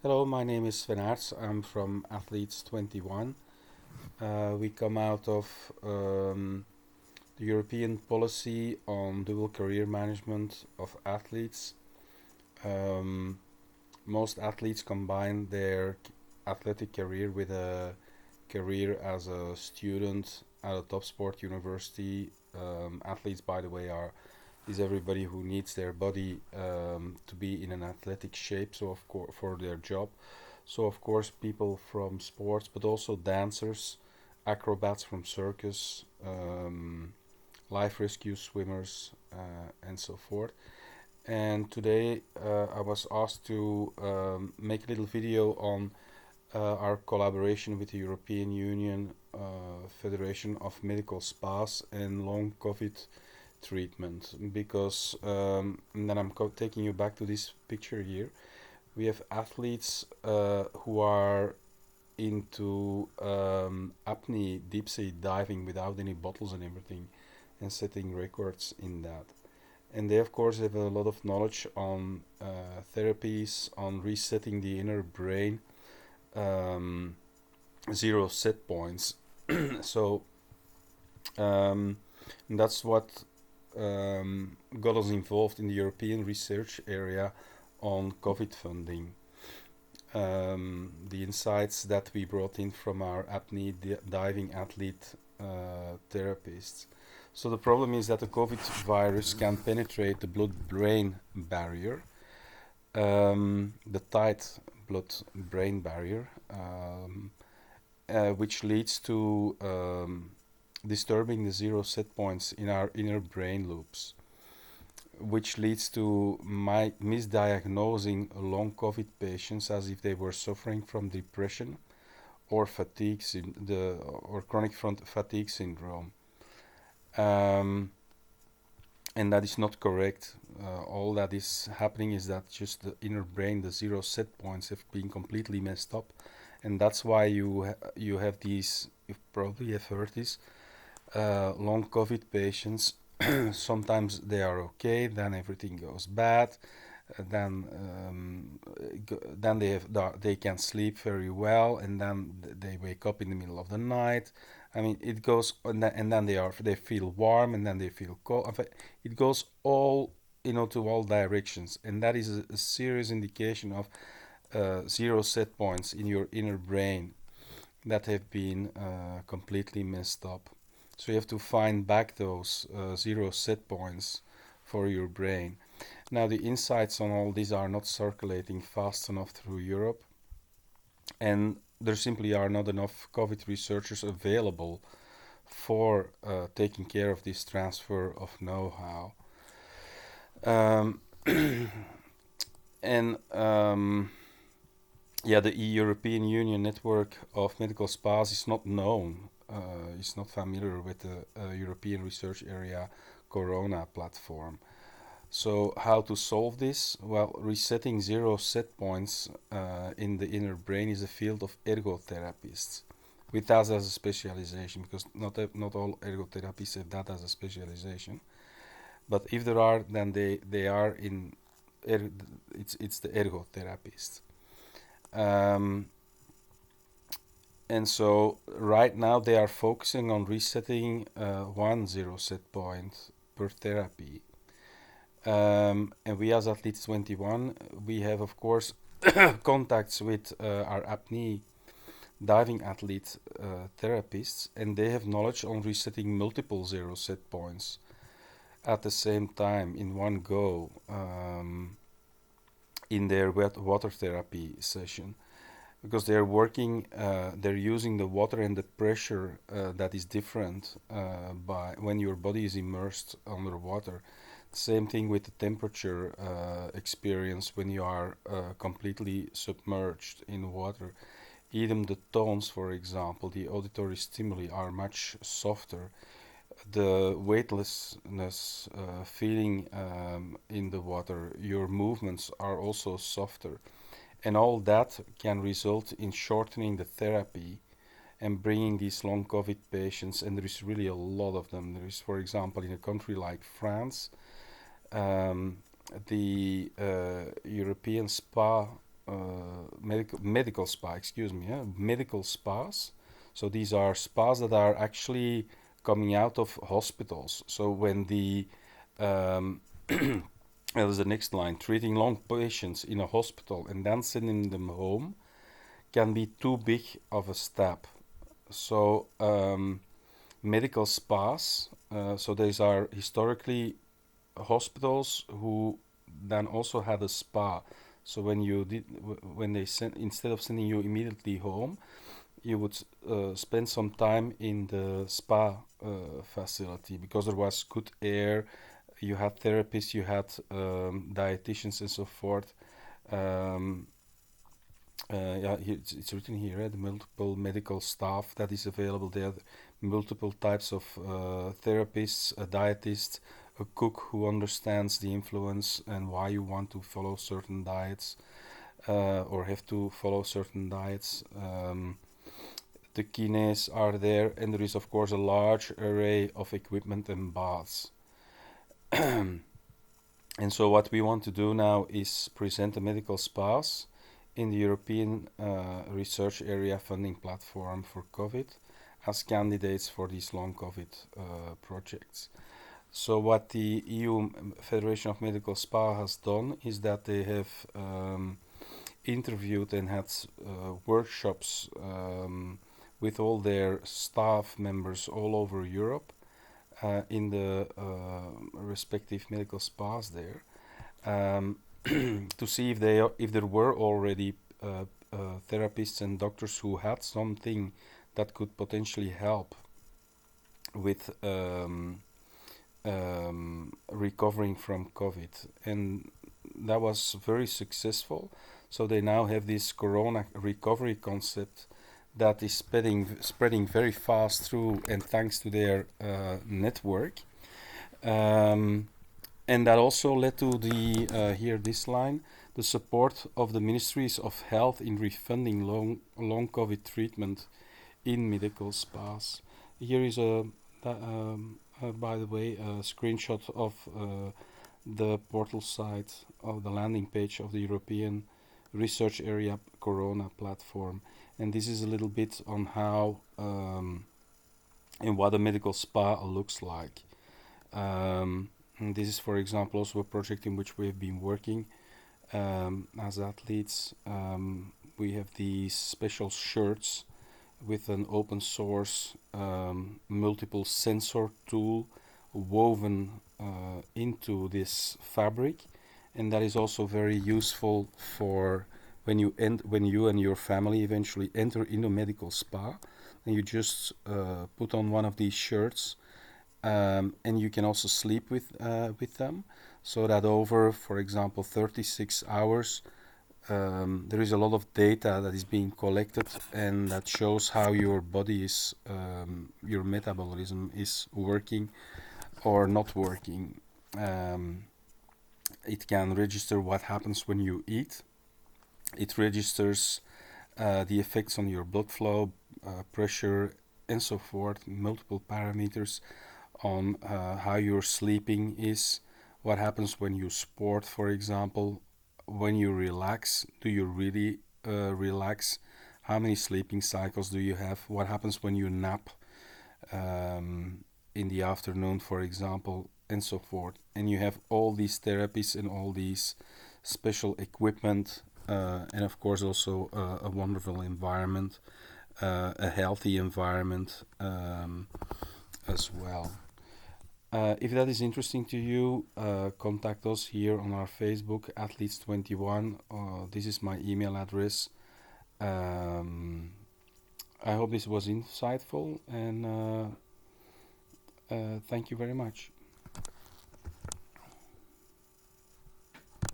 Hello, my name is Sven Aerts. I'm from Athletes21. We come out of the European policy on dual career management of athletes. Most athletes combine their athletic career with a career as a student at a top sport university. Athletes, by the way, is everybody who needs their body to be in an athletic shape. So of course for their job. So of course people from sports, but also dancers, acrobats from circus, life rescue swimmers, and so forth. And today I was asked to make a little video on our collaboration with the European Union Federation of Medical Spas and long COVID treatment, because and then I'm taking you back to this picture here. We have athletes who are into apnea, deep sea diving without any bottles and everything, and setting records in that. And they of course have a lot of knowledge on therapies, on resetting the inner brain, zero set points. So that's what got us involved in the European research area on COVID funding. The insights that we brought in from our apnea diving athlete therapists. So the problem is that the COVID virus can penetrate the blood-brain barrier, the tight blood-brain barrier, which leads to disturbing the zero set points in our inner brain loops, which leads to misdiagnosing long COVID patients as if they were suffering from depression or fatigue or chronic fatigue syndrome. And that is not correct. All that is happening is that just the inner brain, the zero set points, have been completely messed up, and that's why you have these. You probably have heard this. Long COVID patients. Sometimes they are okay, then everything goes bad. Then they can sleep very well, and then they wake up in the middle of the night. I mean, it goes, and then they feel warm, and then they feel cold. It goes all to all directions, and that is a serious indication of zero set points in your inner brain that have been completely messed up. So you have to find back those zero set points for your brain. Now the insights on all these are not circulating fast enough through Europe, and there simply are not enough COVID researchers available for taking care of this transfer of know-how. And yeah, the European Union network of medical spas is not known. Is not familiar with the European Research Area Corona platform. So how to solve this? Well, resetting zero set points in the inner brain is a field of ergotherapists, with that as a specialization, because not all ergotherapists have that as a specialization. But if there are, then they are in it's the ergotherapists. And so right now they are focusing on resetting one zero set point per therapy. And we as Athletes21, we have of course contacts with our apnea diving athlete therapists, and they have knowledge on resetting multiple zero set points at the same time in one go in their water therapy session, because they're working, they're using the water and the pressure that is different by when your body is immersed underwater. Same thing with the temperature experience when you are completely submerged in water. Even the tones, for example, the auditory stimuli are much softer. The weightlessness feeling in the water, your movements are also softer. And all that can result in shortening the therapy and bringing these long COVID patients, and there is really a lot of them. There is, for example, in a country like France, the European spa medical spa, excuse me, medical spas. So these are spas that are actually coming out of hospitals. So when the that is the next line, treating long patients in a hospital and then sending them home can be too big of a step. So medical spas, so these are historically hospitals who then also had a spa. So when they sent, instead of sending you immediately home, you would spend some time in the spa facility because there was good air, you had therapists, you had dietitians and so forth. Um, yeah, it's written here, the multiple medical staff that is available there, multiple types of therapists, a dietist, a cook who understands the influence and why you want to follow certain diets or have to follow certain diets. The kines are there, and there is of course a large array of equipment and baths. And so what we want to do now is present the medical spas in the European Research Area Funding Platform for COVID as candidates for these long COVID projects. So what the EU Federation of Medical Spa has done is that they have interviewed and had workshops with all their staff members all over Europe in the respective medical spas there, to see if there were already therapists and doctors who had something that could potentially help with recovering from COVID, and that was very successful. So they now have this Corona recovery concept that is spreading very fast through, and thanks to their network. And that also led to the here this line, the support of the ministries of health in refunding long COVID treatment in medical spas. Here is by the way, a screenshot of the portal site of the landing page of the European Research Area Corona platform. And this is a little bit on how and what a medical spa looks like. And this is, for example, also a project in which we have been working as athletes. We have these special shirts with an open source multiple sensor tool woven into this fabric, and that is also very useful for when you and your family eventually enter into a medical spa, and you just put on one of these shirts, and you can also sleep with them, so that over, for example, 36 hours, there is a lot of data that is being collected, and that shows how your body is, your metabolism is working or not working. It can register what happens when you eat. It registers the effects on your blood flow, pressure, and so forth, multiple parameters on how your sleeping is, what happens when you sport, for example, when you relax, do you really relax, how many sleeping cycles do you have, what happens when you nap in the afternoon, for example, and so forth. And you have all these therapies and all these special equipment, and of course also a wonderful environment, a healthy environment as well. If that is interesting to you, contact us here on our Facebook, Athletes21. This is my email address. I hope this was insightful, and thank you very much.